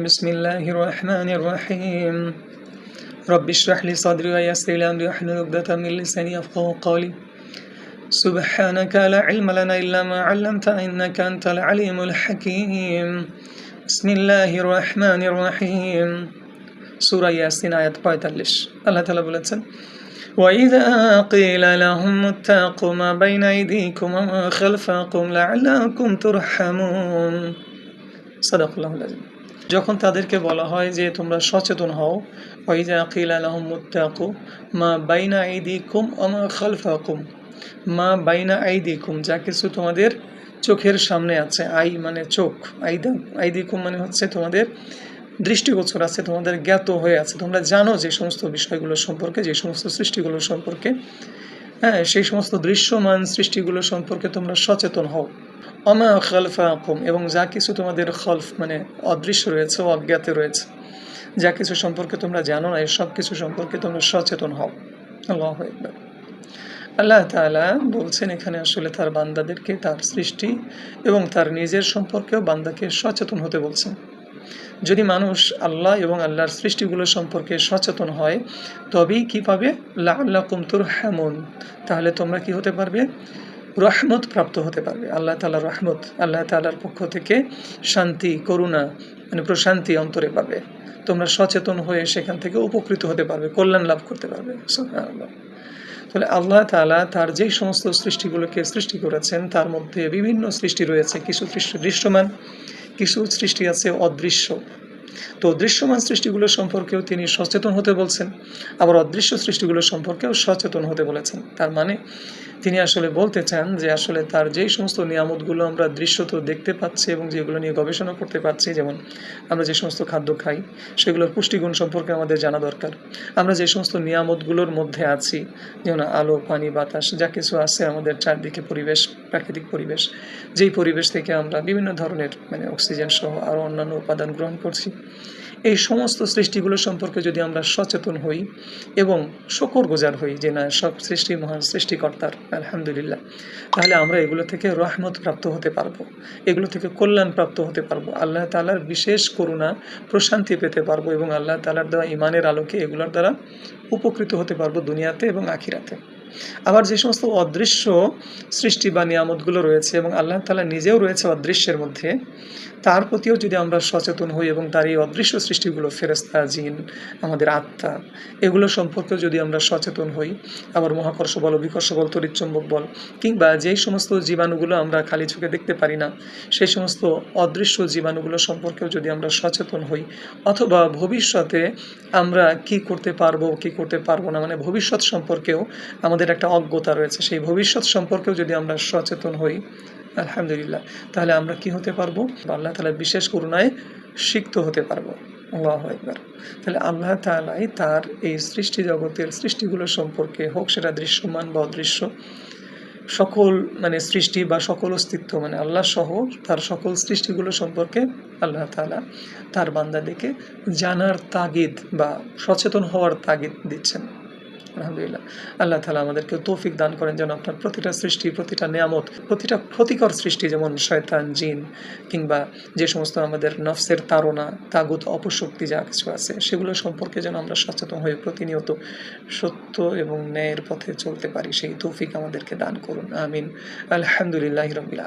بسم الله الرحمن الرحيم رب اشرح لي صدري ويسر لي أمري واحلل عقدة من لساني يفقهوا قولي سبحانك لا علم لنا إلا ما علمتنا إنك أنت العليم الحكيم بسم الله الرحمن الرحيم সূরা ইয়াসিন আয়াত 45 আল্লাহ তাআলা বলেছেন وإذا قيل لهم اتقوا ما بين أيديكم وما خلفكم لعلكم ترحمون صدق الله العظيم যখন তাদেরকে বলা হয় যে তোমরা সচেতন হও ওয়াইজা কিলা লাহুম মুত্তাকু মা বাইনা আইদিকুম ওয়া মা খালফাকুম মা বাইনা আইদিকুম যা কিছু তোমাদের চোখের সামনে আছে আই মানে চোখ আইদিকুম মানে হচ্ছে তোমাদের দৃষ্টিগোচর আছে তোমাদের জ্ঞাত হয়ে আছে তোমরা জানো যে সমস্ত বিষয়গুলো সম্পর্কে যে সমস্ত সৃষ্টিগুলো সম্পর্কে সেই সমস্ত দৃশ্যমান সৃষ্টিগুলো সম্পর্কে তোমরা সচেতন হও অমা খালফাকুম এবং যা কিছু তোমাদের খলফ মানে অদৃশ্য রয়েছে অজ্ঞাতে রয়েছে যা কিছু সম্পর্কে তোমরা জানো না এই সব কিছু সম্পর্কে তোমরা সচেতন হও আল্লাহু আকবার আল্লাহ তাআলা বলছেন এখানে আসলে তার বান্দাদেরকে তার সৃষ্টি এবং তার নিজের সম্পর্কেও বান্দাকে সচেতন হতে বলছেন যদি মানুষ আল্লাহ এবং আল্লাহর সৃষ্টিগুলো সম্পর্কে সচেতন হয় তবেই কি পাবে লাআল্লাকুম তুরহামুন তাহলে তোমরা কি হতে পারবে রহমত প্রাপ্ত হতে পারবে আল্লাহ তাআলার রহমত আল্লাহ তাআলার পক্ষ থেকে শান্তি করুণা মানে প্রশান্তি অন্তরে পাবে তোমরা সচেতন হয়ে সেখান থেকে উপকৃত হতে পারবে কল্যাণ লাভ করতে পারবে সুবহানাল্লাহ তাহলে আল্লাহ তাআলা তার যেই সমস্ত সৃষ্টিগুলোকে সৃষ্টি করেছেন তার মধ্যে বিভিন্ন সৃষ্টি রয়েছে কিছু সৃষ্টি দৃশ্যমান কিছু সৃষ্টি আছে অদৃশ্য তো দৃশ্যমান সৃষ্টিগুলো সম্পর্কেও তিনি সচেতন হতে বলছেন আবার অদৃশ্য সৃষ্টিগুলো সম্পর্কেও সচেতন হতে বলেছেন তার মানে তিনি আসলে বলতে চান যে আসলে তার যেই সমস্ত নিয়ামতগুলো আমরা দৃশ্যত দেখতে পাচ্ছি এবং যেগুলো নিয়ে গবেষণা করতে পারছি যেমন আমরা যে সমস্ত খাদ্য খাই সেগুলোর পুষ্টিগুণ সম্পর্কে আমাদের জানা দরকার আমরা যে সমস্ত নিয়ামতগুলোর মধ্যে আছি যেমন আলো পানি বাতাস যা কিছু আছে আমাদের চারদিকে পরিবেশ প্রাকৃতিক পরিবেশ যেই পরিবেশ থেকে আমরা বিভিন্ন ধরনের মানে অক্সিজেন সহ আরও অন্যান্য উপাদান গ্রহণ করছি এই সমস্ত সৃষ্টিগুলো সম্পর্কে যদি আমরা সচেতন হই এবং শুকরগুজার হই যে না সব সৃষ্টি মহান সৃষ্টিকর্তার আলহামদুলিল্লাহ তাহলে আমরা এগুলো থেকে রহমত প্রাপ্ত হতে পারবো এগুলো থেকে কল্যাণ প্রাপ্ত হতে পারবো আল্লাহ তাআলার বিশেষ করুণা প্রশান্তি পেতে পারবো এবং আল্লাহ তাআলার দেওয়া ঈমানের আলোকে এগুলোর দ্বারা উপকৃত হতে পারবো দুনিয়াতে এবং আখিরাতে আবার যে সমস্ত অদৃশ্য সৃষ্টি বা নিয়ামতগুলো রয়েছে এবং আল্লাহ তাআলা নিজেও রয়েছে অদৃশ্যের মধ্যে তার প্রতিও যদি আমরা সচেতন হই এবং তার এই অদৃশ্য সৃষ্টিগুলো ফেরেশতা জিন আমাদের আত্মা এগুলো সম্পর্কেও যদি আমরা সচেতন হই আবার মহাকর্ষ বল বিকর্ষ বল তড়িৎচুম্বক বল কিংবা যেই সমস্ত জীবাণুগুলো আমরা খালি চোখে দেখতে পারি না সেই সমস্ত অদৃশ্য জীবাণুগুলো সম্পর্কেও যদি আমরা সচেতন হই অথবা ভবিষ্যতে আমরা কি করতে পারবো না মানে ভবিষ্যৎ সম্পর্কেও আমাদের একটা অজ্ঞতা রয়েছে সেই ভবিষ্যৎ সম্পর্কেও যদি আমরা সচেতন হই আলহামদুলিল্লাহ তাহলে আমরা কি হতে পারবো আল্লাহ তাআলার বিশেষ করুণায় সিক্ত হতে পারবো আল্লাহু আকবার তাহলে আল্লাহ তাআলাই তার এই সৃষ্টি জগতের সৃষ্টিগুলো সম্পর্কে হোক সেটা দৃশ্যমান বা অদৃশ্য সকল মানে সৃষ্টি বা সকল অস্তিত্ব মানে আল্লাহ সহ তার সকল সৃষ্টিগুলো সম্পর্কে আল্লাহ তাআলা তার বান্দাদেরকে জানার তাগিদ বা সচেতন হওয়ার তাগিদ দিচ্ছেন আলহামদুলিল্লাহ আল্লাহ তাআলা আমাদেরকে তৌফিক দান করেন যেন আপনার প্রতিটা সৃষ্টি প্রতিটা নিয়ামত প্রতিটা ক্ষতিকর সৃষ্টি যেমন শয়তান জিন কিংবা যে সমস্ত আমাদের নফসের তাড়না তাগুত অপশক্তি যা কিছু আছে সেগুলো সম্পর্কে যেন আমরা সচেতন হয়ে প্রতিনিয়ত সত্য এবং ন্যায়ের পথে চলতে পারি সেই তৌফিক আমাদেরকে দান করুন আমিন আলহামদুলিল্লাহি রাব্বিল আলামিন।